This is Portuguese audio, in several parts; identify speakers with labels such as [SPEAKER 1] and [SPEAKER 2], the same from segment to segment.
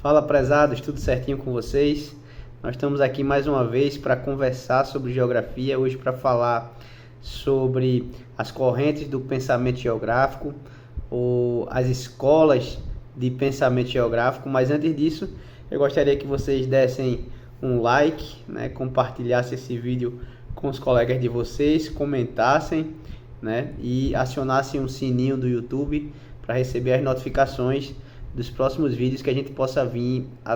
[SPEAKER 1] Fala, prezados, tudo certinho com vocês? Nós estamos aqui mais uma vez para conversar sobre geografia, hoje para falar sobre as correntes do pensamento geográfico, ou as escolas de pensamento geográfico, mas antes disso, eu gostaria que vocês dessem um like, né, compartilhassem esse vídeo com os colegas de vocês, comentassem, né, e acionassem o sininho do YouTube para receber as notificações dos próximos vídeos que a gente possa vir a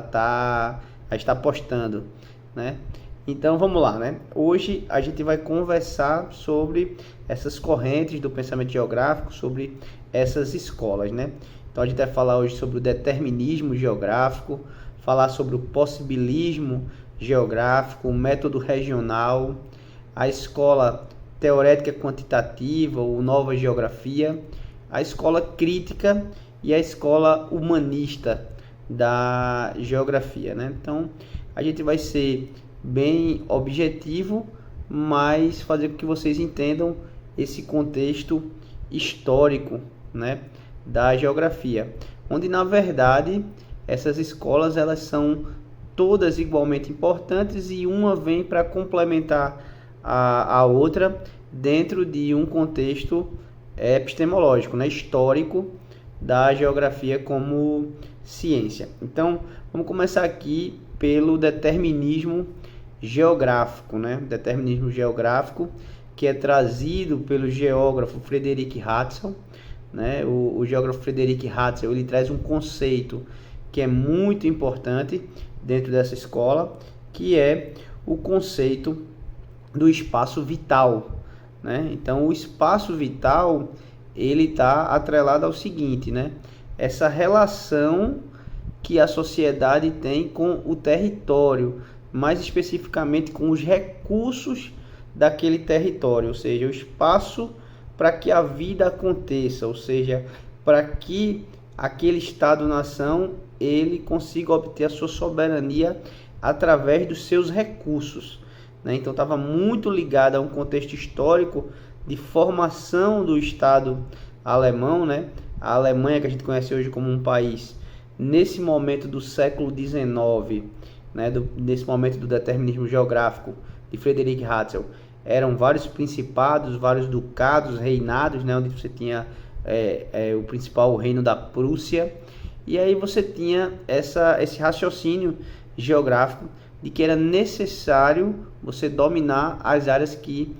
[SPEAKER 1] estar postando, né? Então vamos lá, né? Hoje a gente vai conversar sobre essas correntes do pensamento geográfico, sobre essas escolas, né? Então a gente vai falar hoje sobre o determinismo geográfico, falar sobre o possibilismo geográfico, o método regional, a escola teorética quantitativa ou nova geografia, a escola crítica e a escola humanista da geografia, né? Então a gente vai ser bem objetivo, mas fazer com que vocês entendam esse contexto histórico, né, da geografia, onde na verdade essas escolas elas são todas igualmente importantes e uma vem para complementar a outra dentro de um contexto epistemológico, né, histórico da geografia como ciência. Então, vamos começar aqui pelo determinismo geográfico, né? Determinismo geográfico que é trazido pelo geógrafo Frederick Hatzel, né? O geógrafo Frederick Hatzel, ele traz um conceito que é muito importante dentro dessa escola, que é o conceito do espaço vital, né? Então, o espaço vital ele está atrelado ao seguinte, né? Essa relação que a sociedade tem com o território, mais especificamente com os recursos daquele território, ou seja, o espaço para que a vida aconteça, ou seja, para que aquele Estado-nação ele consiga obter a sua soberania através dos seus recursos, né? Então estava muito ligado a um contexto histórico de formação do Estado alemão, né? A Alemanha, que a gente conhece hoje como um país, nesse momento do século XIX, né? Nesse momento do determinismo geográfico de Frederick Hatzel, eram vários principados, vários ducados, reinados, né? Onde você tinha o principal reino da Prússia, e aí você tinha esse raciocínio geográfico de que era necessário você dominar as áreas que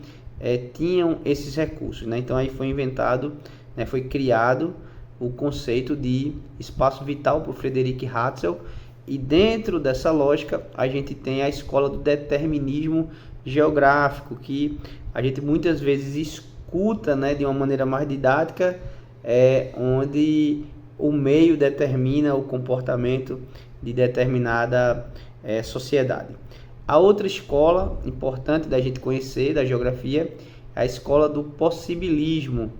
[SPEAKER 1] tinham esses recursos, né? Então aí foi inventado, né, foi criado o conceito de espaço vital por Frederick Hatzel, e dentro dessa lógica a gente tem a escola do determinismo geográfico, que a gente muitas vezes escuta, né, de uma maneira mais didática, onde o meio determina o comportamento de determinada sociedade. A outra escola importante da gente conhecer da geografia é a escola do possibilismo,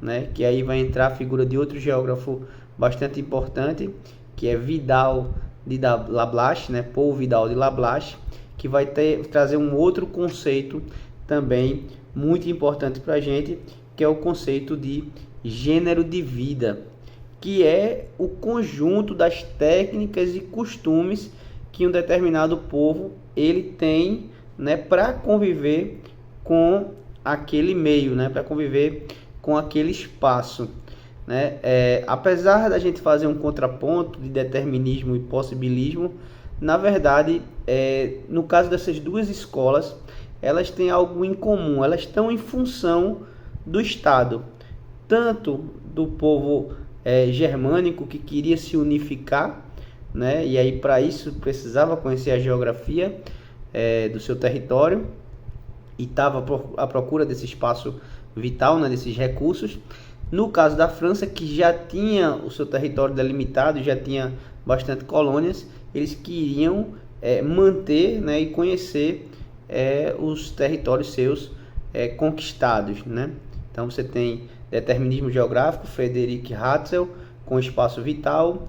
[SPEAKER 1] né? Que aí vai entrar a figura de outro geógrafo bastante importante, que é Vidal de Lablache, né? Paul Vidal de Lablache, que vai trazer um outro conceito também muito importante para a gente, que é o conceito de gênero de vida, que é o conjunto das técnicas e costumes que um determinado povo ele tem, né, para conviver com aquele meio, né, para conviver com aquele espaço, né? Apesar da gente fazer um contraponto de determinismo e possibilismo, na verdade, no caso dessas duas escolas, elas têm algo em comum, elas estão em função do Estado, tanto do povo germânico que queria se unificar, né? E aí para isso precisava conhecer a geografia do seu território e estava à procura desse espaço vital, né, desses recursos. No caso da França, que já tinha o seu território delimitado, já tinha bastante colônias, eles queriam manter, né, e conhecer os territórios seus conquistados, né? Então você tem determinismo geográfico, Frederick Hatzel, com espaço vital,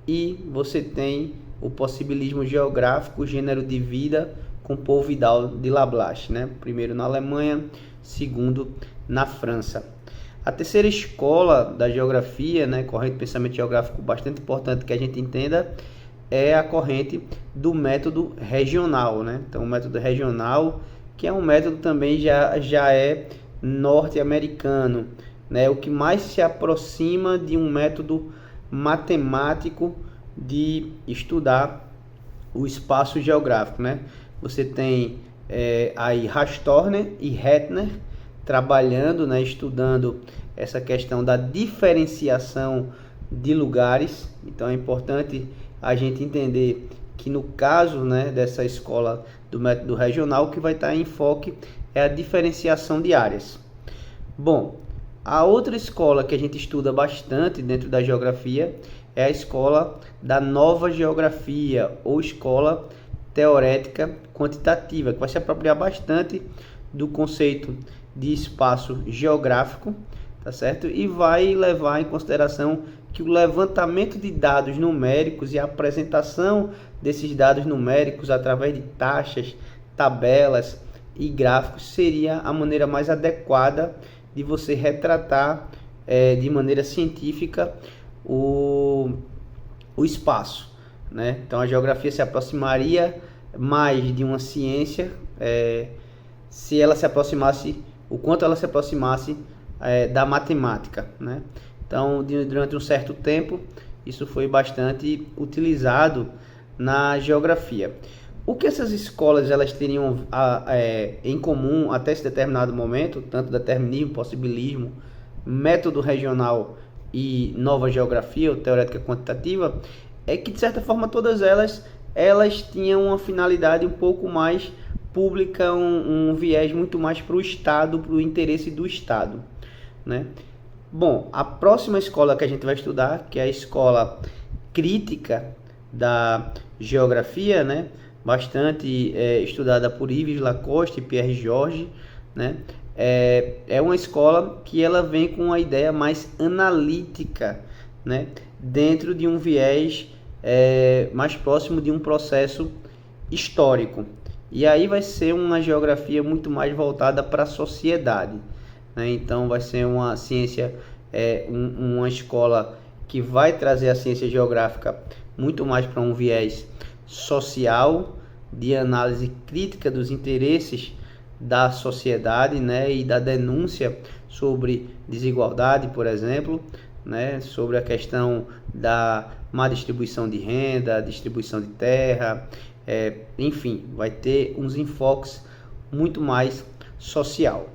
[SPEAKER 1] e você tem o possibilismo geográfico, gênero de vida, com Paul Vidal de Lablache, né? Primeiro na Alemanha, segundo na França. A terceira escola da geografia, né, corrente de pensamento geográfico bastante importante que a gente entenda, é a corrente do método regional, né? Então, o método regional, que é um método também já é norte-americano, né? O que mais se aproxima de um método matemático de estudar o espaço geográfico, né? Você tem aí Rastorner e Hettner trabalhando, né, estudando essa questão da diferenciação de lugares. Então é importante a gente entender que no caso, né, dessa escola do método regional, o que vai estar em enfoque é a diferenciação de áreas. Bom, a outra escola que a gente estuda bastante dentro da geografia é a escola da nova geografia, ou escola teorética quantitativa, que vai se apropriar bastante do conceito de espaço geográfico, tá certo? E vai levar em consideração que o levantamento de dados numéricos e a apresentação desses dados numéricos através de taxas, tabelas e gráficos seria a maneira mais adequada de você retratar de maneira científica o espaço, né? Então a geografia se aproximaria mais de uma ciência se ela se aproximasse, o quanto ela se aproximasse da matemática, né? Então, durante um certo tempo, isso foi bastante utilizado na geografia. O que essas escolas elas teriam em comum até esse determinado momento, tanto determinismo, possibilismo, método regional e nova geografia, ou teorética quantitativa, é que de certa forma todas elas tinham uma finalidade um pouco mais pública, um viés muito mais para o Estado, para o interesse do Estado, né? Bom, a próxima escola que a gente vai estudar, que é a escola crítica da geografia, né? Bastante estudada por Yves Lacoste e Pierre Georges, né? É uma escola que ela vem com uma ideia mais analítica, né? Dentro de um viés mais próximo de um processo histórico. E aí vai ser uma geografia muito mais voltada para a sociedade, né? Então vai ser uma ciência, uma escola que vai trazer a ciência geográfica muito mais para um viés social, de análise crítica dos interesses da sociedade, né? E da denúncia sobre desigualdade, por exemplo, né? Sobre a questão da má distribuição de renda, distribuição de terra, enfim, vai ter uns enfoques muito mais social.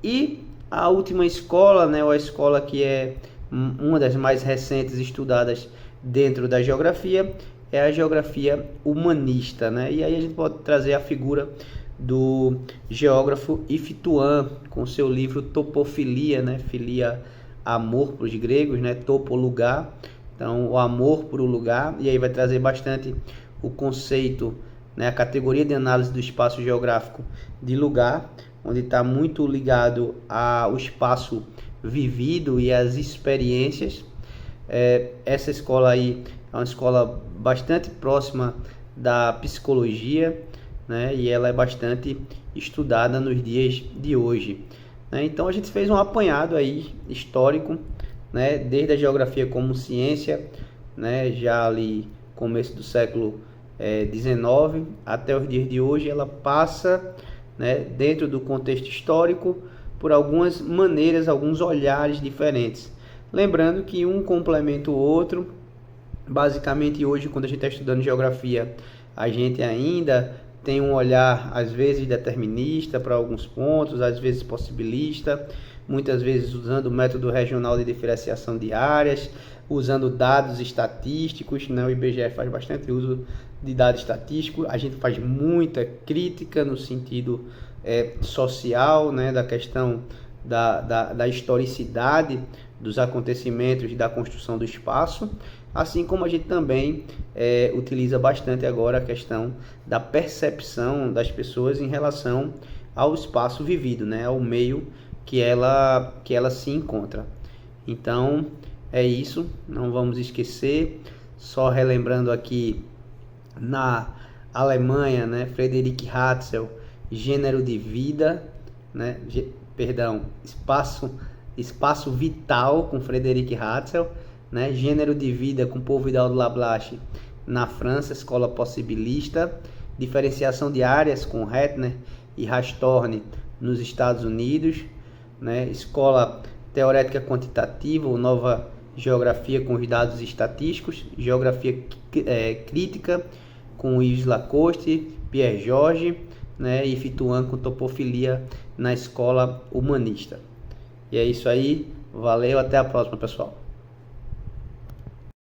[SPEAKER 1] E a última escola, né, ou a escola que é uma das mais recentes estudadas dentro da geografia, é a geografia humanista, né? E aí a gente pode trazer a figura do geógrafo Yves Thuan, com seu livro Topofilia, né? Filia, amor para os gregos, né? Topo, lugar. Então, o amor por um lugar. E aí vai trazer bastante o conceito, né? A categoria de análise do espaço geográfico de lugar, onde está muito ligado ao espaço vivido e às experiências. Essa escola aí é uma escola bastante próxima da psicologia, né? E ela é bastante estudada nos dias de hoje, né? Então a gente fez um apanhado aí histórico, né? Desde a geografia como ciência, né? Já ali começo do século XIX até os dias de hoje, ela passa, né, dentro do contexto histórico por algumas maneiras, alguns olhares diferentes. Lembrando que um complementa o outro. Basicamente hoje, quando a gente está estudando geografia, a gente ainda tem um olhar às vezes determinista para alguns pontos, às vezes possibilista, muitas vezes usando o método regional de diferenciação de áreas, usando dados estatísticos, né? O IBGE faz bastante uso de dados estatísticos. A gente faz muita crítica no sentido social, né? Da questão da historicidade dos acontecimentos e da construção do espaço, assim como a gente também utiliza bastante agora a questão da percepção das pessoas em relação ao espaço vivido, né? Ao meio que ela se encontra. Então é isso, não vamos esquecer. Só relembrando aqui, na Alemanha, né, Friedrich Hatzel, Gênero de Vida, né, espaço vital com Friedrich Hatzel, né, Gênero de Vida com Paul Vidal de Lablache, na França, escola possibilista. Diferenciação de áreas com Hettner e Rastorn nos Estados Unidos, né? Escola teorética quantitativa, ou nova geografia com os dados estatísticos, geografia crítica com Yves Lacoste, Pierre Georges, né? E Fituan com topofilia na escola humanista. E é isso aí, valeu, até a próxima, pessoal.